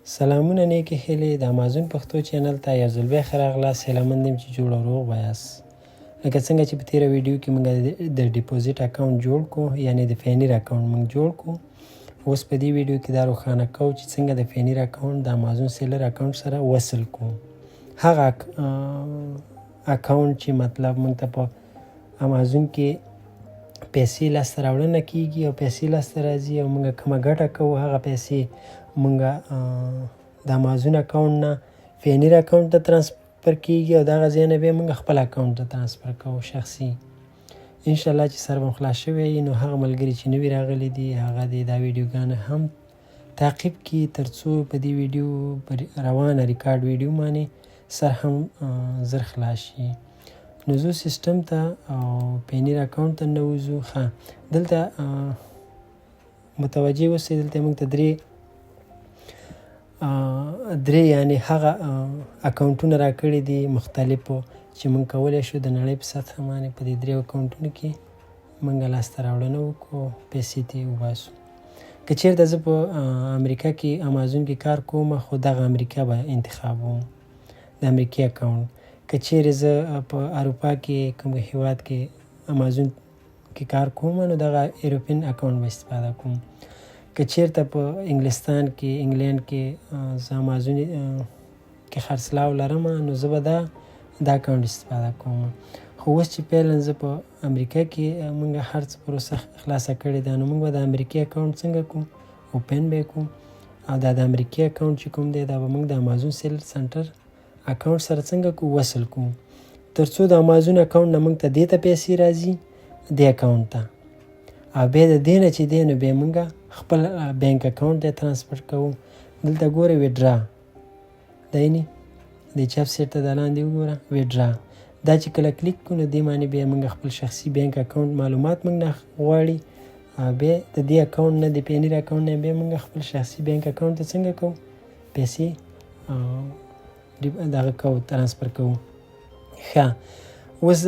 سلامونه نیکې هیلې د امازون پښتو چینل ته یو ځل بیا ښه راغلاست. هیله مند یم چې جوړ او روغ به یاست. لکه څنګه چې په تېره ویډیو کې موږ د ډیپوزیټ اکاونټ جوړ کړو، یعنې د فینیر اکاونټ موږ جوړ کړو. اوس په دې ویډیو کې دا روښانه کوو چې څنګه د فینیر اکاونټ د امازون سیلر اکاونټ سره وصل کړو. هغه اکاونټ چې مطلب موږ ته په امازون کې پیسې لاسته راوړنه کیږي او پیسې لاسته راځي او موږ کومه ګټه کوو، هغه پیسې موږ د امازون اکاونټ نه فینیر اکاونټ ته ترانسفر کیږي او دغه ځای نه بیا موږ خپل اکاونټ ته ترانسفر کوو شخصي. انشاءالله چې سر به خلاص شوی نو هغه ملګري چې نوي راغلي دي هغه دې دا ویډیوګانې هم تعقیب کړي ترڅو په دې ویډیو روانه ریکارډ ویډیو باندې سر هم زر خلاص شي. نو زه سیسټم ته او فینیر اکاونټ ته ننوځو. ښه، دلته متوجه اوسئ، دلته موږ ته درې یعنې هغه اکاونټونه راکړي دي مختلفو چې موږ کولی شو د نړۍ په سطحه باندې په دې دریو اکاونټونو کې موږ لاسته راوړنه وکړو، پیسې ترې وباسو. که چېرته زه په امریکا کې امازون کې کار کوم خو دغه امریکا به انتخابوم، د امریکې اکاونټ. که چیرې زه په اروپا کې کوم هیواد کې امازون کې کار کوم نو دغه ایروپین اکاونټ به استفاده کوم. که چیرته په انګلستان کې انګلند کې زه امازون کې خرڅلاو لرم نو زه به دا اکاونټ استفاده کوم. خو اوس چې فعلا زه په امریکا کې موږ هر څه پروسه خلاصه کړې ده نو موږ به د امریکې اکاونټ څنګه کوو، اوپن به یې کوو او دا د امریکې اکاونټ چې کوم دی دا به موږ د امازون سیلر سنټر اکاونټ سره څنګه کوو، وصل کوو ترڅو د امازون اکاونټ نه موږ ته دې ته پیسې راځي دې اکاونټ ته، او بیا د دې نه چې دی نو بیا موږ خپل بینک اکاونټ ته ترانسفر کوو. دلته ګوره ویډرا دی نه د چپ سیټ ته د لاندې وګوره ویډرا، دا چې کله کلیک کړو نو دې باندې بیا موږ خپل شخصي بینک اکاونټ معلومات موږ نه غواړي، بیا د دې اکاونټ نه د فینیر اکاونټ نه بیا موږ خپل شخصي بینک اکاونټ ته څنګه کوو، پیسې دغه کوو، ترانسفر کوو. ښه، اوس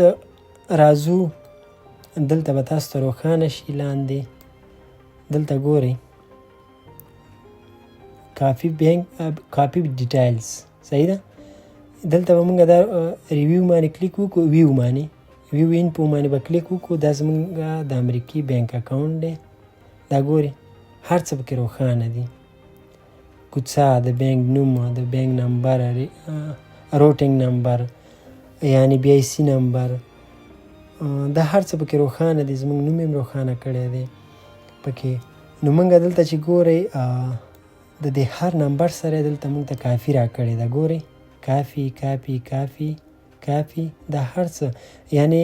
راځو دلته به تاسو ته روښانه شي. لاندې دلته ګورئ کاپی ډیټیلز، صحیح ده. دلته به موږ دا ریویو باندې کلیک وکړو، ویو انفو باندې به کلیک وکړو. دا زموږ د امریکې بینک اکاونټ دی. دا ګورئ هر څه پکې روښانه دي، کوڅه، د بینک نوم، د بینک نمبر، روټینګ نمبر یعنی بی آی سی نمبر، دا هر څه پکې روښانه دي. زموږ نوم هم روښانه کړی دی پکې. نو موږ دلته چې ګورئ د دې هر نمبر سره دلته موږ ته کافي راکړې ده. ګورئ کافي کافي کافي کافي، دا هر څه یعنی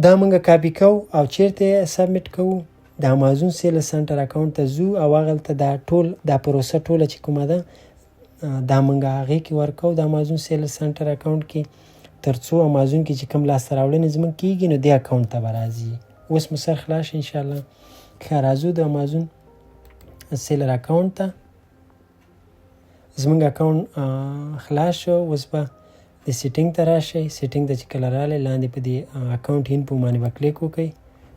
دا موږ کاپي کوو او چیرته سبمیټ کوو، د امازون سیلر سنټر اکاونټ ته ځو او هغلته دا پروسه ټوله چې کومه ده دا موږ هغې کې ورکوو د امازون سیلر سنټر اکاونټ کې ترڅو امازون کې چې کوم لاسته راوړنې زموږ کیږي نو دې اکاونټ ته به راځي. اوس مو سر خلاص انشاءالله. ښه، راځو د امازون سیلر اکاونټ ته. زموږ اکاونټ خلاص شو. اوس به د سیټینګ ته راشئ. سیټینګ ته چې کله راغلی لاندې په دې اکاونټ انفو باندې به کلیک وکړئ.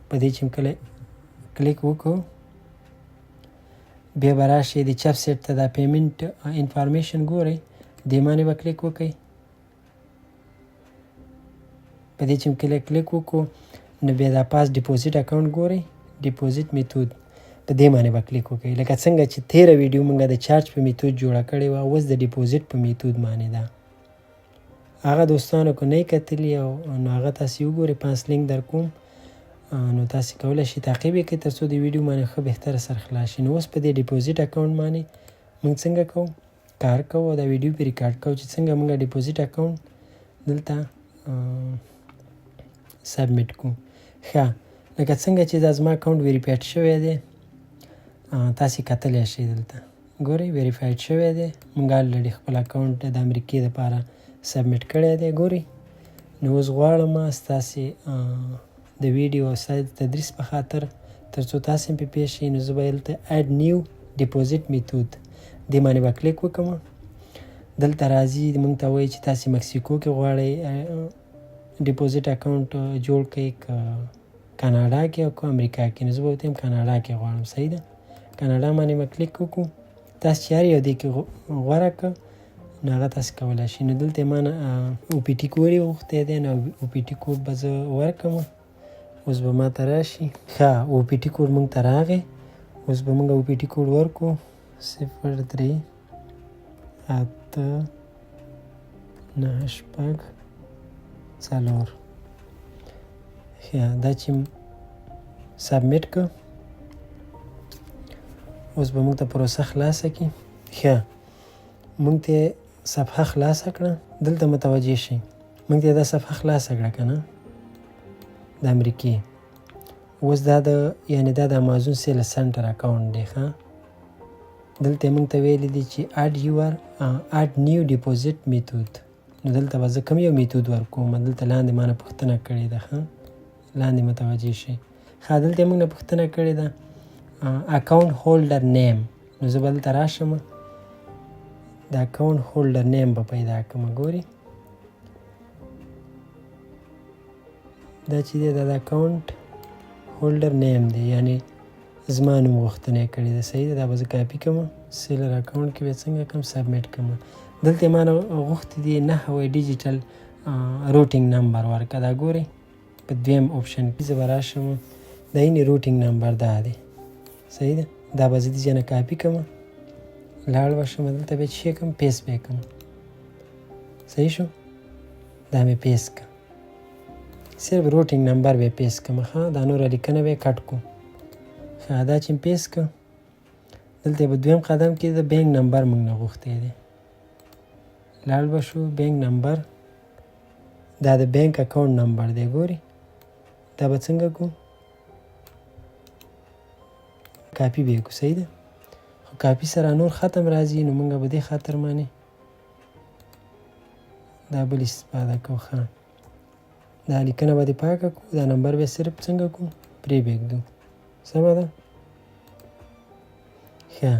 په دې چې کله کلیک وکړو بیا به راشئ د چپ سیټ ته دا پیمنټ انفارمیشن ګورئ، دې باندې به کلیک وکړئ. په دې چې کلیک وکړو نو بیا دا پاس ډیپوزیټ اکاونټ ګورئ، ډیپوزیټ میتود په دې باندې به کلیک وکړئ. لکه څنګه چې تېره ویډیو موږ د چارج په میتود جوړه کړې وه، اوس د ډیپوزیټ په میتود باندې ده. هغه دوستانو که نه یې کتلي او نو هغه تاسې وګورئ، پانس لینک در کوم نو تاسې کولی شئ تعقیب یې کړئ ترڅو د ویډیو باندې ښه بهتره سر خلاص شي. نو اوس په دې ډیپوزیټ اکاونټ باندې موږ څنګه کوو، کار کوو او دا ویډیو پې ریکارډ کوو چې څنګه موږ ډیپوزیټ اکاونټ دلته سبمیټ کوو. ښه، لکه څنګه چې دا زما اکاونټ ویریفاید شوی دی تاسې کتلی شئ. دلته ګورئ ویریفاید شوی دی، موږ الریډي خپل اکاونټ د امریکې دپاره سبمیټ کړی دی. ګورئ نو اوس غواړم ستاسې د ویډیو او ستاسې د تدریس په خاطر ترڅو تاسې هم پې پوه شئ نو زه به دلته اډ نیو ډیپوزیټ میتود دې باندې به کلیک وکړم. دلته راځي موږ ته وایي چې تاسې مکسیکو کې غواړئ ډیپوزیټ اکاونټ جوړ کړئ، که کاناډا کې او که امریکا کې. نو زه به ورته وایم کاناډا کې غواړم، صحیح ده. کاناډا باندې به کلیک وکړو. تاسو چې هر یو دې کې غوره کړه نو هغه تاسو کولی شئ. نو دلته ما نه او پي ټي کوډ یې غوښتی دی، نو او پي ټي کوډ به زه ورکړم. اوس به ما ته راشي. ښه، او پي ټي کوډ موږ ته راغی. اوس به موږ او پي ټي کوډ ورکړو 038964. ښه، دا چې سبمیټ کړه اوس به موږ ته پروسه خلاصه کړي. ښه، موږ ته صفحه خلاصه کړه. دلته متوجه شئ، موږ ته دا صفحه خلاصه کړه که نه د امریکې. اوس دا یعنې دا د امازون سیلز سنټر اکاونټ دی. ښه، دلته موږ ته ویلی دی چې اډ نیو ډیپوزیټ میتود. نو دلته به زه کوم یو میتود ورکوم. دلته لاندې ما نه پوښتنه کړې ده. ښه، لاندې متوجه شئ. ښه، دلته موږ نه پوښتنه کړې ده اکاونټ هولډر نیم. نو زه به دلته راشم، د اکاونټ هولډر نیم به پیدا کړم. ګورئ دا چې دی دا د اکاونټ هولډر نیم دی، یعنی زما نوم غوښتنه یې کړې ده. صحیح ده، دا به زه کاپي کړم، سیلر اکاونټ کې به څنګه کړم، سبمیټ کړم. دلته ما نه غوښتي دي نهه ډیجیټل روټینګ نمبر ورکړه. دا ګورئ په دویم آپشن کې زه به راشم، دا یې روټینګ نمبر دا دی. صحیح ده، دا به زه دې ځای نه کاپي کړم، لاړ به شم دلته به چې کړم پیسټ به یې کړم. صحیح شو، دا مې پیسټ کړه، صرف روټینګ نمبر به یې پیسټ کړم. ښه، دا نوره لیکنه به یې کټ کړو. ښه، دا چې مې پیسټ کړه دلته به دویم قدم کې د بینک نمبر موږ نه غوښتی دی. لاړ به شو بینک نمبر، دا د بینک اکاونټ نمبر دی. ګوري دا به څنګه کو کاپي به یې کو. صحیح ده، خو کاپي سره نور ختم راځي، نو موږ به دې خاطر باندې دا بل استفاده کوو. ښه، دا لیکنه به دې پاکه کو، دا نمبر به صرف څنګه کو پرې بېږدو. سمه ده. ښه،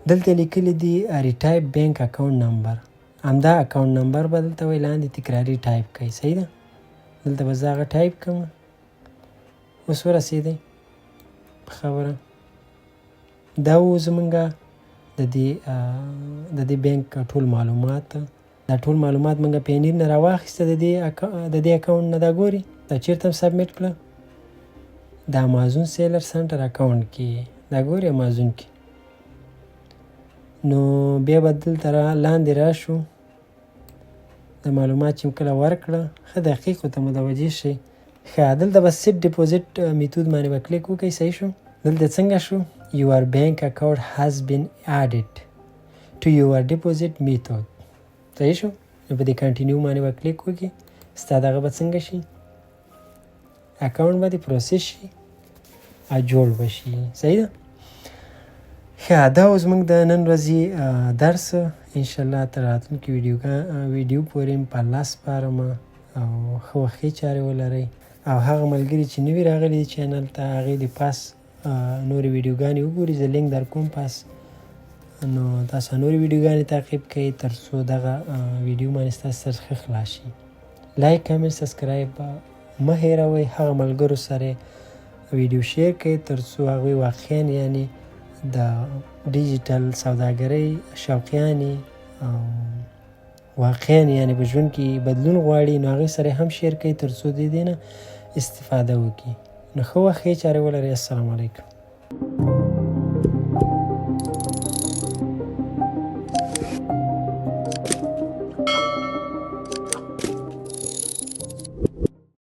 دلته لیکلی دی ریټایپ بینک اکاونټ نمبر. همدا اکاونټ نمبر به دلته وایي لاندې تکراري ټایپ کوئ. صحیح ده، دلته به زه هغه ټایپ کړم. اوس ورسېدی خبره. دا و زمونږه د دې بینک ټول معلومات. دا ټول معلومات موږ پینیر نه راواخیسته د دې اکاونټ نه. دا ګوري دا چېرته هم سبمیټ کړه، د امازون سیلر سنټر اکاونټ کې. دا ګوري امازون کې. نو بیا به دلته لاندې راشو، د معلومات چې کله ورکړه ښه دقیق ورته متوجه شئ. ښه، دلته به سیټ ډیپوزیټ میتود باندې به کلیک وکړئ. صحیح شو، دلته څنګه شو your bank account has been added to your deposit method. صحیح شو، نو په دې کنټینیو باندې به کلیک وکړئ. ستا دغه به څنګه شي، اکاونټ به دې پروسس شي او جوړ به شي. صحیح ده. ښه، دا اوس موږ د نن ورځې درس انشاءالله تر راتلونکي ویډیو پورې په الله سپارم او ښه وختي چارې ولرئ. او هغه ملګري چې نوي راغلي دي چینل ته هغې د پاس نورې ویډیوګانې وګوري، زه لینک در کوم پاس. نو تاسو نورې ویډیوګانې تعقیب کړئ تر څو دغه ویډیو باندې ستاسو سر ښه خلاص شي. لایک، کمنټ، سبسکرایب مه هېروئ. هغه ملګرو سره ویډیو شیر کړئ تر څو هغوی واقعا یعنې د ډیجیټل سوداګرۍ شوقیانې او واقعا یعنې په ژوند کې بدلون غواړي، نو هغوی سره هم شیر کړئ تر څو د دې نه استفاده وکړي. نو ښه وخت ښې چارې ولرئ. السلام علیکم.